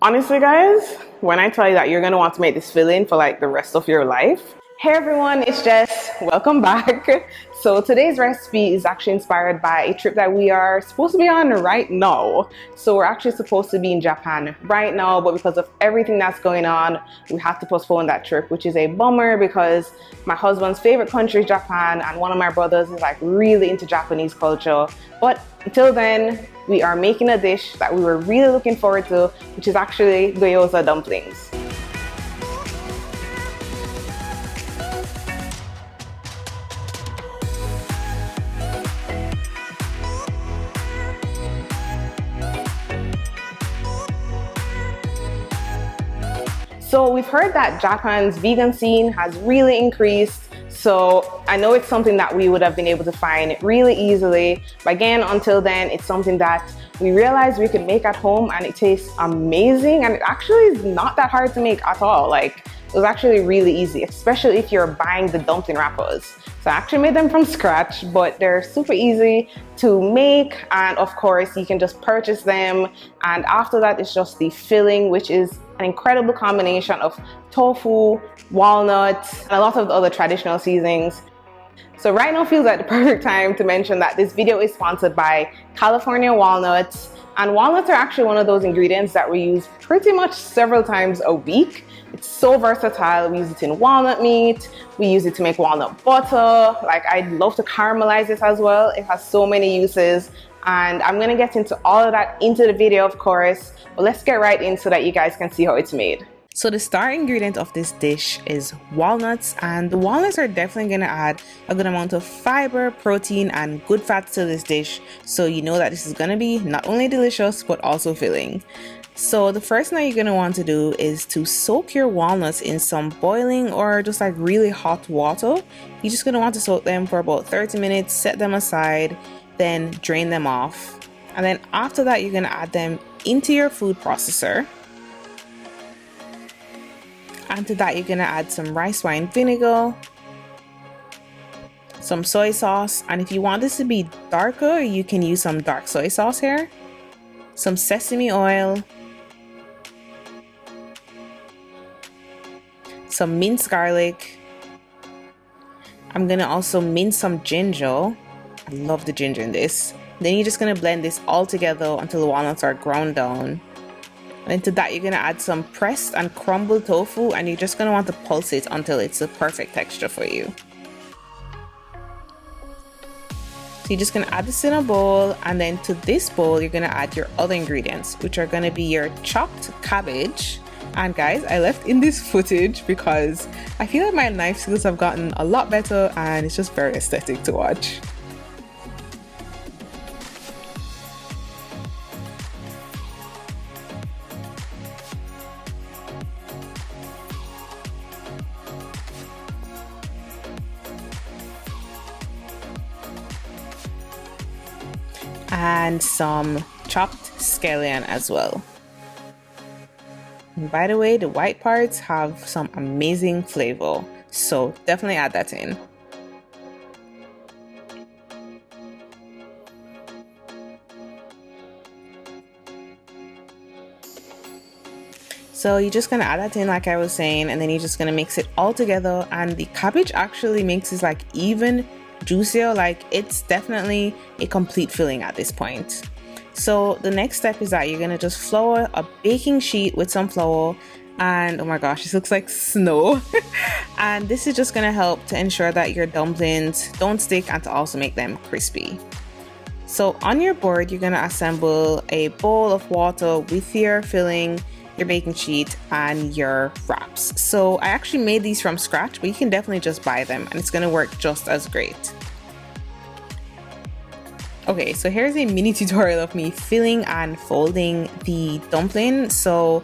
Honestly, guys, when I tell you that you're going to want to make this filling for like the rest of your life. Hey everyone, it's Jess. Welcome back. So today's recipe is actually inspired by a trip that we are supposed to be on right now. So we're actually supposed to be in Japan right now, but because of everything that's going on, we have to postpone that trip, which is a bummer because my husband's favorite country is Japan and one of my brothers is like really into Japanese culture. But until then, we are making a dish that we were really looking forward to, which is actually Gyoza Dumplings. So we've heard that Japan's vegan scene has really increased. So I know it's something that we would have been able to find really easily. But again, until then, it's something that we realized we could make at home and it tastes amazing. And it actually is not that hard to make at all. Like, it was actually really easy, especially if you're buying the dumpling wrappers. So I actually made them from scratch, but they're super easy to make. And of course, you can just purchase them. And after that, it's just the filling, which is an incredible combination of tofu, walnuts, and a lot of the other traditional seasonings. So right now feels like the perfect time to mention that this video is sponsored by California walnuts. And walnuts are actually one of those ingredients that we use pretty much several times a week. It's so versatile. We use it in walnut meat. We use it to make walnut butter. Like, I'd love to caramelize it as well. It has so many uses. And I'm gonna get into all of that into the video, of course. But let's get right in so that you guys can see how it's made. So the star ingredient of this dish is walnuts, and the walnuts are definitely going to add a good amount of fiber, protein, and good fats to this dish. So you know that this is going to be not only delicious, but also filling. So the first thing that you're going to want to do is to soak your walnuts in some boiling or just like really hot water. You're just going to want to soak them for about 30 minutes, set them aside, then drain them off. And then after that, you're going to add them into your food processor. And to that, you're going to add some rice wine vinegar, some soy sauce, and if you want this to be darker, you can use some dark soy sauce here, some sesame oil, some minced garlic. I'm going to also mince some ginger. I love the ginger in this. Then you're just going to blend this all together until the walnuts are ground down. And to that, you're going to add some pressed and crumbled tofu, and you're just going to want to pulse it until it's the perfect texture for you. So you're just going to add this in a bowl, and then to this bowl, you're going to add your other ingredients, which are going to be your chopped cabbage. And guys, I left in this footage because I feel like my knife skills have gotten a lot better, and it's just very aesthetic to watch. And some chopped scallion as well. And by the way, the white parts have some amazing flavor, so definitely add that in. So you're just gonna add that in like I was saying, and then you're just gonna mix it all together, and the cabbage actually makes it like even juicier. Like, it's definitely a complete filling at this point. So the next step is that you're gonna just flour a baking sheet with some flour, and oh my gosh, this looks like snow. And this is just gonna help to ensure that your dumplings don't stick and to also make them crispy. So on your board, you're gonna assemble a bowl of water with your filling, your baking sheet, and your wraps. So I actually made these from scratch, but you can definitely just buy them and it's gonna work just as great. Okay, so here's a mini tutorial of me filling and folding the dumpling. So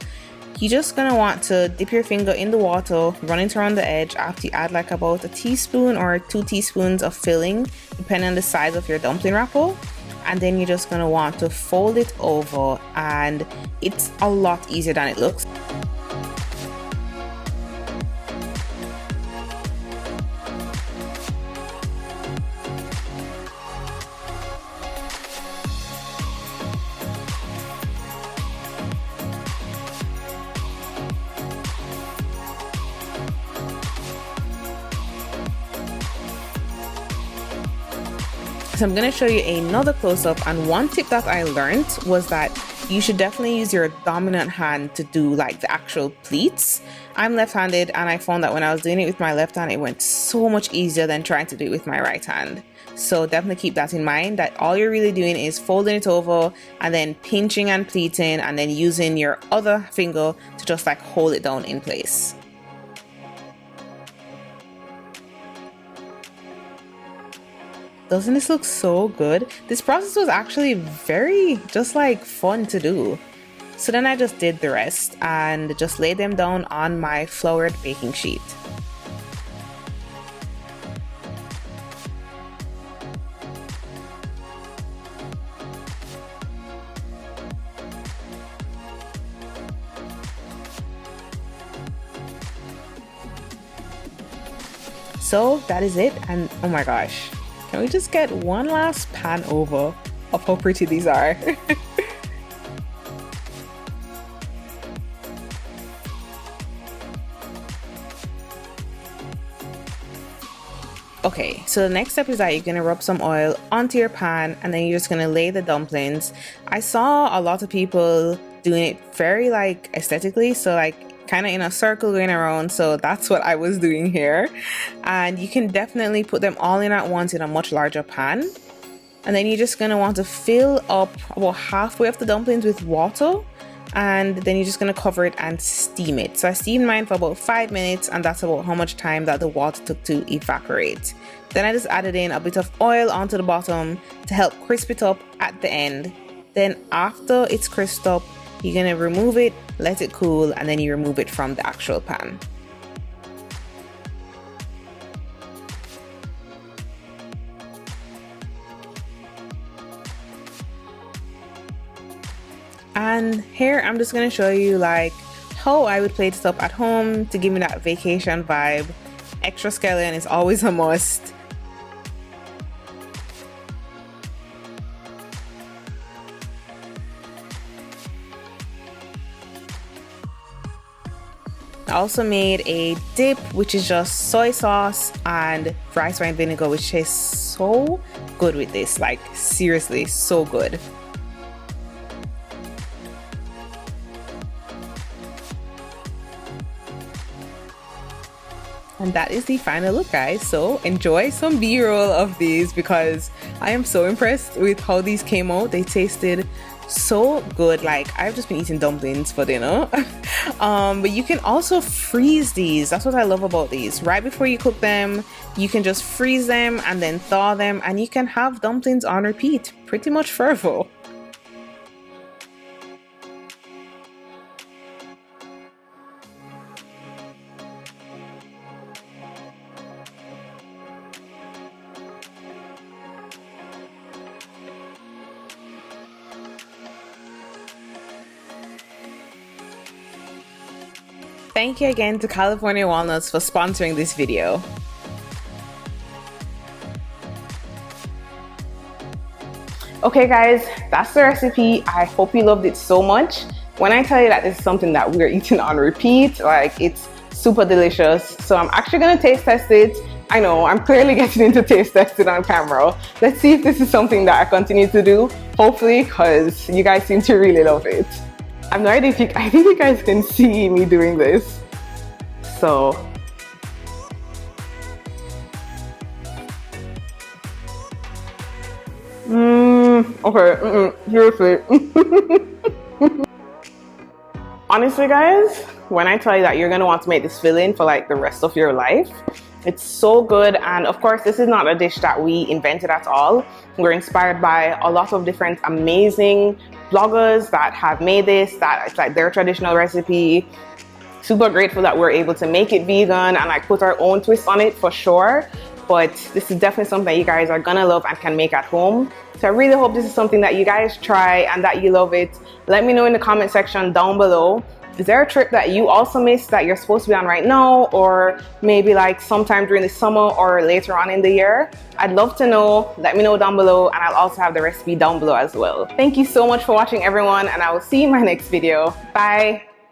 you're just gonna want to dip your finger in the water, run it around the edge after you add like about a teaspoon or 2 teaspoons of filling, depending on the size of your dumpling wrapper. And then you're just gonna want to fold it over, and it's a lot easier than it looks. So I'm going to show you another close-up, and one tip that I learned was that you should definitely use your dominant hand to do like the actual pleats. I'm left-handed, and I found that when I was doing it with my left hand, it went so much easier than trying to do it with my right hand. So definitely keep that in mind, that all you're really doing is folding it over and then pinching and pleating, and then using your other finger to just like hold it down in place. Doesn't this look so good? This process was actually very just like fun to do. So then I just did the rest and just laid them down on my floured baking sheet. So that is it, and oh my gosh. Can we just get one last pan over of how pretty these are? Okay, so the next step is that you're gonna rub some oil onto your pan, and then you're just gonna lay the dumplings. I saw a lot of people doing it very like aesthetically, so like kind of in a circle going around, so that's what I was doing here. And you can definitely put them all in at once in a much larger pan, and then you're just going to want to fill up about halfway of the dumplings with water, and then you're just going to cover it and steam it. So I steamed mine for about 5 minutes, and that's about how much time that the water took to evaporate. Then I just added in a bit of oil onto the bottom to help crisp it up at the end. Then after it's crisped up, you're going to remove it, let it cool, and then you remove it from the actual pan. And here I'm just going to show you like how I would plate it up at home to give me that vacation vibe. Extra scallion is always a must. I also made a dip, which is just soy sauce and rice wine vinegar, which tastes so good with this, like seriously so good. And that is the final look, guys. So enjoy some B-roll of these, because I am so impressed with how these came out. They tasted so good. Like, I've just been eating dumplings for dinner. But you can also freeze these. That's what I love about these. Right before you cook them, you can just freeze them and then thaw them, and you can have dumplings on repeat pretty much forever. Thank you again to California Walnuts for sponsoring this video. Okay guys, that's the recipe. I hope you loved it so much. When I tell you that this is something that we're eating on repeat, like, it's super delicious. So I'm actually gonna taste test it. I know I'm clearly getting into taste testing on camera. Let's see if this is something that I continue to do. Hopefully, because you guys seem to really love it. I'm not if you, I think you guys can see me doing this. So okay, seriously. Honestly guys, when I tell you that you're gonna want to make this filling for like the rest of your life, it's so good. And of course, this is not a dish that we invented at all. We're inspired by a lot of different amazing bloggers that have made this, that it's like their traditional recipe. Super grateful that we're able to make it vegan and like put our own twist on it for sure. But this is definitely something that you guys are gonna love and can make at home. So I really hope this is something that you guys try and that you love it. Let me know in the comment section down below. Is there a trip that you also missed that you're supposed to be on right now, or maybe like sometime during the summer or later on in the year? I'd love to know. Let me know down below, and I'll also have the recipe down below as well. Thank you so much for watching everyone, and I will see you in my next video. Bye.